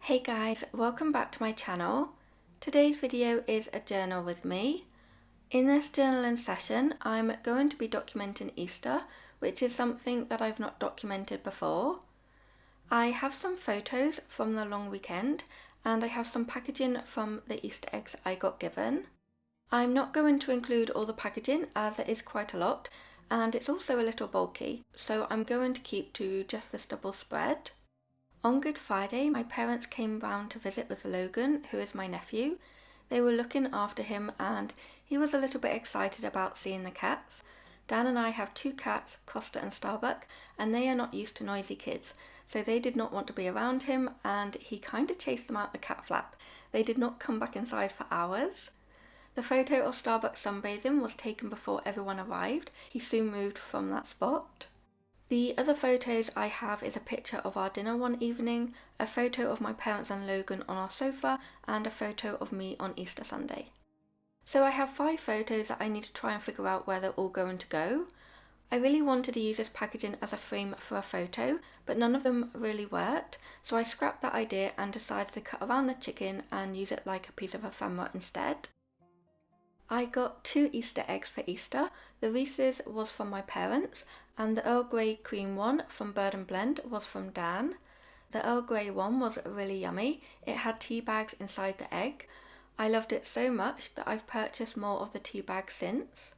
Hey guys, welcome back to my channel. Today's video is a journal with me. In this journaling session, I'm going to be documenting Easter, which is something that I've not documented before. I have some photos from the long weekend and I have some packaging from the Easter eggs I got given. I'm not going to include all the packaging as it is quite a lot and it's also a little bulky, so I'm going to keep to just this double spread. On Good Friday, my parents came round to visit with Logan, who is my nephew. They were looking after him and he was a little bit excited about seeing the cats. Dan and I have two cats, Costa and Starbuck, and they are not used to noisy kids, so they did not want to be around him and he kind of chased them out the cat flap. They did not come back inside for hours. The photo of Starbuck sunbathing was taken before everyone arrived. He soon moved from that spot. The other photos I have is a picture of our dinner one evening, a photo of my parents and Logan on our sofa, and a photo of me on Easter Sunday. So I have 5 photos that I need to try and figure out where they're all going to go. I really wanted to use this packaging as a frame for a photo, but none of them really worked, so I scrapped that idea and decided to cut around the chicken and use it like a piece of ephemera instead. I got 2 Easter eggs for Easter. The Reese's was from my parents, and the Earl Grey cream one from Bird and Blend was from Dan. The Earl Grey one was really yummy. It had tea bags inside the egg. I loved it so much that I've purchased more of the tea bags since.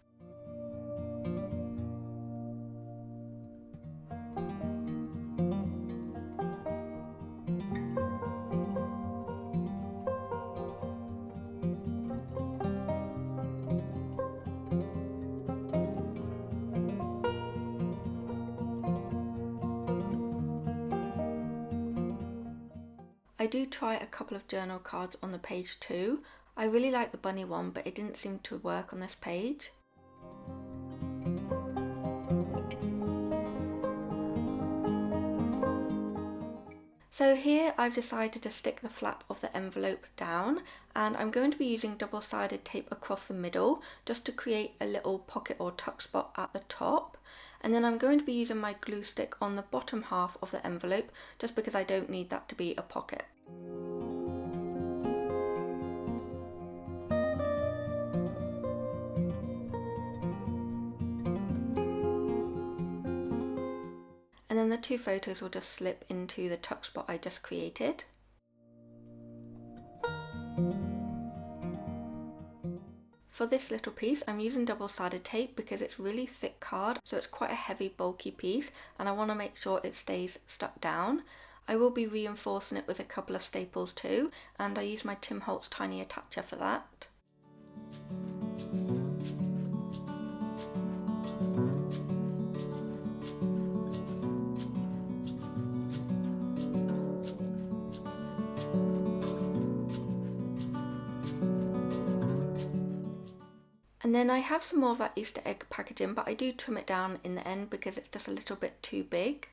I do try a couple of journal cards on the page too. I really like the bunny one, but it didn't seem to work on this page. So here I've decided to stick the flap of the envelope down, and I'm going to be using double-sided tape across the middle just to create a little pocket or tuck spot at the top. And then I'm going to be using my glue stick on the bottom half of the envelope just because I don't need that to be a pocket. And then the 2 photos will just slip into the tuck spot I just created. For this little piece, I'm using double-sided tape because it's really thick card, so it's quite a heavy, bulky piece, and I want to make sure it stays stuck down. I will be reinforcing it with a couple of staples too, and I use my Tim Holtz tiny attacher for that. And then I have some more of that Easter egg packaging, but I do trim it down in the end because it's just a little bit too big.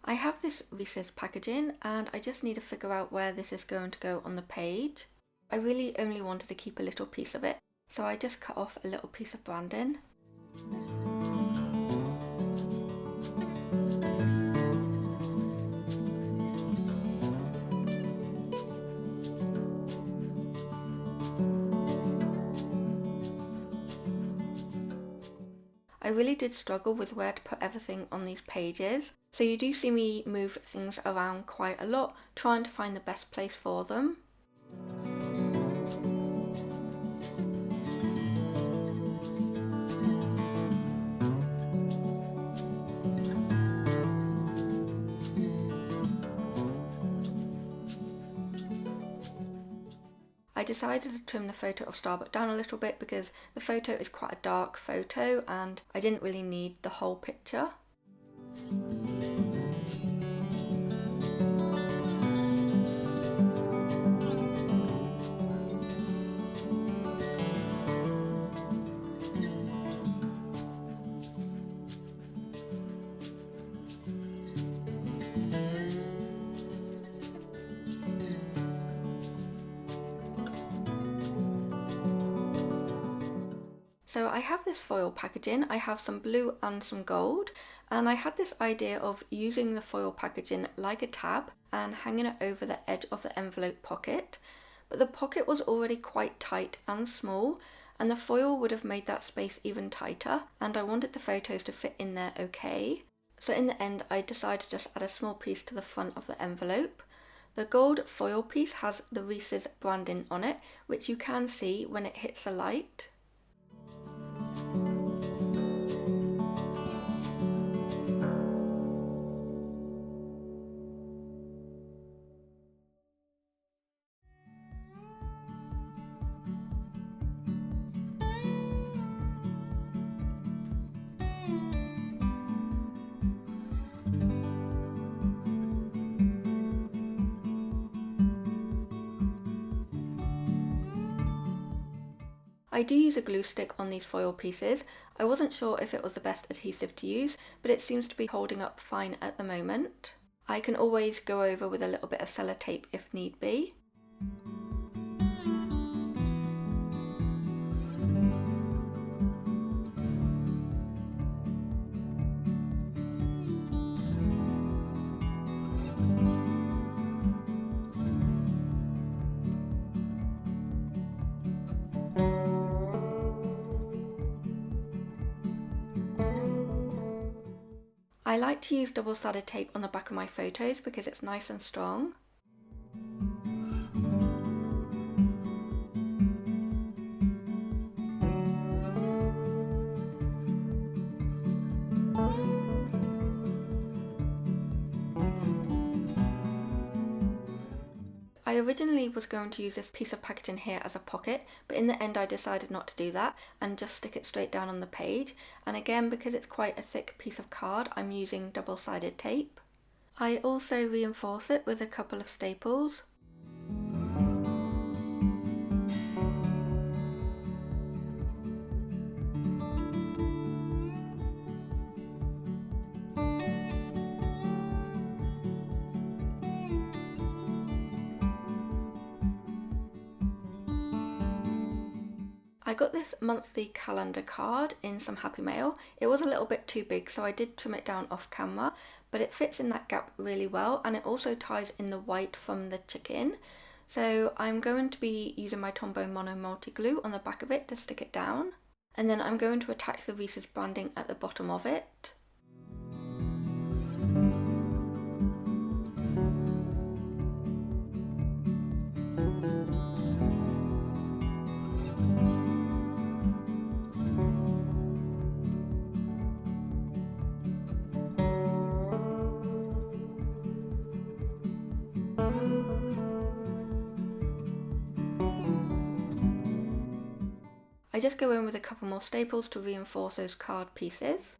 I have this Reese's packaging and I just need to figure out where this is going to go on the page. I really only wanted to keep a little piece of it, so I just cut off a little piece of branding. I really did struggle with where to put everything on these pages, so you do see me move things around quite a lot, trying to find the best place for them. I decided to trim the photo of Starbuck down a little bit because the photo is quite a dark photo and I didn't really need the whole picture. So I have this foil packaging, I have some blue and some gold, and I had this idea of using the foil packaging like a tab and hanging it over the edge of the envelope pocket, but the pocket was already quite tight and small, and the foil would have made that space even tighter, and I wanted the photos to fit in there okay. So in the end I decided to just add a small piece to the front of the envelope. The gold foil piece has the Reese's branding on it, which you can see when it hits the light. I do use a glue stick on these foil pieces. I wasn't sure if it was the best adhesive to use, but it seems to be holding up fine at the moment. I can always go over with a little bit of sellotape if need be. I like to use double-sided tape on the back of my photos because it's nice and strong. I originally was going to use this piece of packaging here as a pocket, but in the end I decided not to do that and just stick it straight down on the page. And again, because it's quite a thick piece of card, I'm using double-sided tape. I also reinforce it with a couple of staples. I got this monthly calendar card in some Happy Mail. It was a little bit too big, so I did trim it down off camera, but it fits in that gap really well, and it also ties in the white from the chicken. So I'm going to be using my Tombow Mono Multi Glue on the back of it to stick it down, and then I'm going to attach the Reese's branding at the bottom of it. I just go in with a couple more staples to reinforce those card pieces.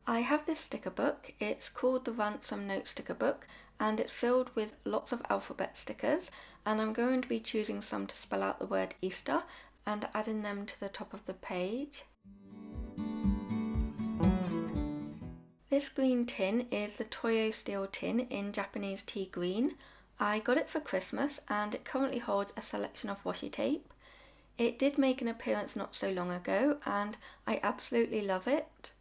I have this sticker book. It's called the Ransom Note Sticker Book, and it's filled with lots of alphabet stickers, and I'm going to be choosing some to spell out the word Easter and adding them to the top of the page. This green tin is the Toyo steel tin in Japanese tea green. I got it for Christmas and it currently holds a selection of washi tape. It did make an appearance not so long ago and I absolutely love it.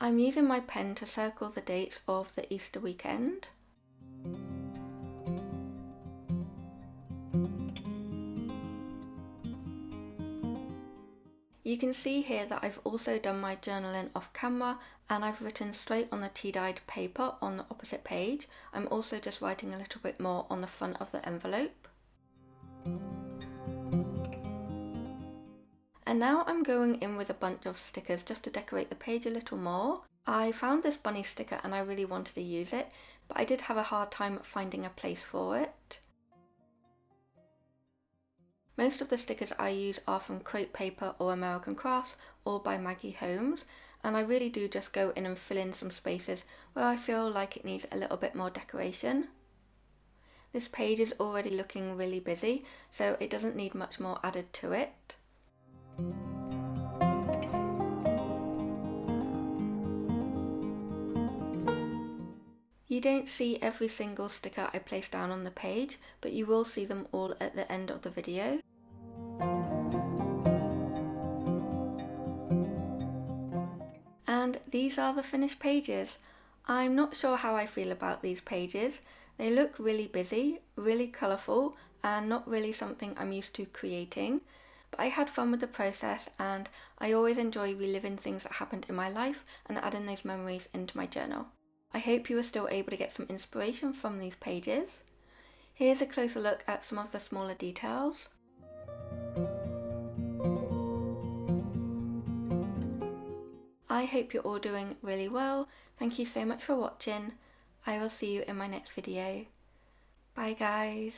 I'm using my pen to circle the dates of the Easter weekend. You can see here that I've also done my journaling off camera and I've written straight on the tea-dyed paper on the opposite page. I'm also just writing a little bit more on the front of the envelope. And now I'm going in with a bunch of stickers just to decorate the page a little more. I found this bunny sticker and I really wanted to use it, but I did have a hard time finding a place for it. Most of the stickers I use are from crepe paper or American Crafts or by Maggie Holmes, and I really do just go in and fill in some spaces where I feel like it needs a little bit more decoration. This page is already looking really busy, so it doesn't need much more added to it. You don't see every single sticker I place down on the page, but you will see them all at the end of the video. And these are the finished pages. I'm not sure how I feel about these pages. They look really busy, really colourful, and not really something I'm used to creating. But I had fun with the process, and I always enjoy reliving things that happened in my life and adding those memories into my journal. I hope you are still able to get some inspiration from these pages. Here's a closer look at some of the smaller details. I hope you're all doing really well. Thank you so much for watching. I will see you in my next video. Bye guys.